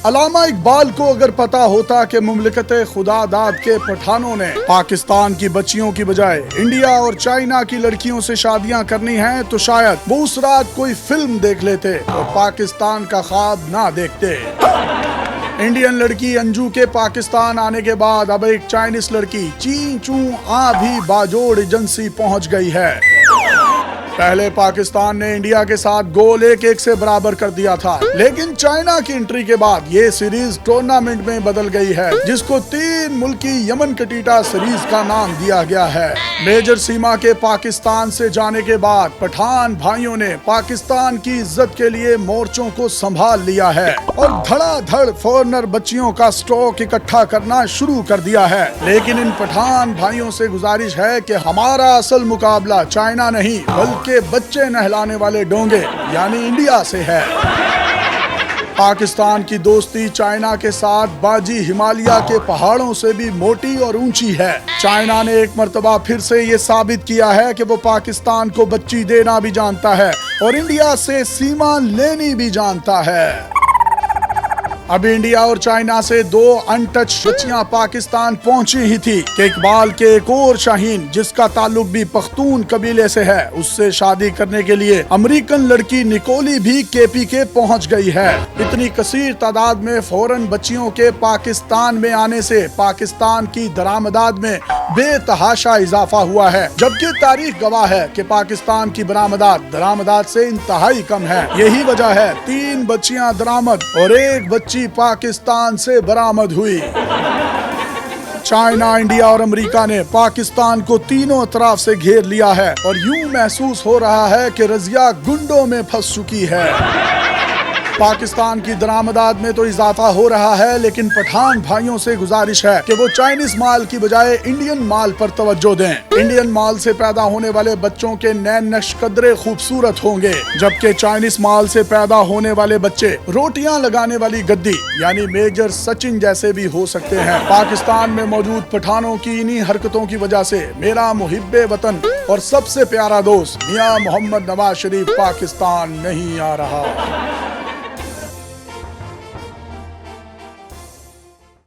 अल्लामा इकबाल को अगर पता होता कि मुमलिकत खुदादाद के पठानों ने पाकिस्तान की बच्चियों की बजाय इंडिया और चाइना की लड़कियों से शादियां करनी हैं, तो शायद वो उस रात कोई फिल्म देख लेते और पाकिस्तान का ख्वाब ना देखते। इंडियन लड़की अंजू के पाकिस्तान आने के बाद अब एक चाइनीज लड़की ची चू आ भी बाजोड़ एजेंसी पहुंच गई है। पहले पाकिस्तान ने इंडिया के साथ गोल 1-1 से बराबर कर दिया था, लेकिन चाइना की एंट्री के बाद ये सीरीज टूर्नामेंट में बदल गई है, जिसको 3 मुल्की यमन कटीटा सीरीज का नाम दिया गया है। मेजर सीमा के पाकिस्तान से जाने के बाद पठान भाइयों ने पाकिस्तान की इज्जत के लिए मोर्चों को संभाल लिया है और धड़ाधड़ फॉरेनर बच्चियों का स्टॉक इकट्ठा करना शुरू कर दिया है। लेकिन इन पठान भाइयों से गुजारिश है कि हमारा असल मुकाबला चाइना नहीं बल्कि के बच्चे नहलाने वाले डोंगे यानी इंडिया से है। पाकिस्तान की दोस्ती चाइना के साथ बाजी हिमालय के पहाड़ों से भी मोटी और ऊंची है। चाइना ने एक मर्तबा फिर से ये साबित किया है कि वो पाकिस्तान को बच्ची देना भी जानता है और इंडिया से सीमा लेनी भी जानता है। अभी इंडिया और चाइना से 2 अनटच बच्चियां पाकिस्तान पहुंची ही थी कि इकबाल के एक और शाहीन, जिसका ताल्लुक भी पख्तून कबीले से है, उससे शादी करने के लिए अमेरिकन लड़की निकोली भी KPK पहुंच गई है। इतनी कसीर तादाद में फौरन बच्चियों के पाकिस्तान में आने से पाकिस्तान की दरामदात में बेतहाशा इजाफा हुआ है, जबकि तारीख गवाह है कि पाकिस्तान की बरामदात दरामदात से इंतहाई कम है। यही वजह है 3 बच्चियां दरामद और 1 बच्ची पाकिस्तान से बरामद हुई। चाइना, इंडिया और अमेरिका ने पाकिस्तान को तीनों तरफ से घेर लिया है और यूं महसूस हो रहा है कि रजिया गुंडों में फंस चुकी है। पाकिस्तान की दरामदात में तो इजाफा हो रहा है, लेकिन पठान भाइयों से गुजारिश है कि वो चाइनीज माल की बजाय इंडियन माल पर तवज्जो दें। इंडियन माल से पैदा होने वाले बच्चों के नैन नक्श कदरे खूबसूरत होंगे, जबकि चाइनीज माल से पैदा होने वाले बच्चे रोटियां लगाने वाली गद्दी यानी मेजर सचिन जैसे भी हो सकते हैं। पाकिस्तान में मौजूद पठानों की इन्हीं हरकतों की वजह से मेरा मुहिब्बे वतन और सबसे प्यारा दोस्त मियां मोहम्मद नवाज शरीफ पाकिस्तान नहीं आ रहा।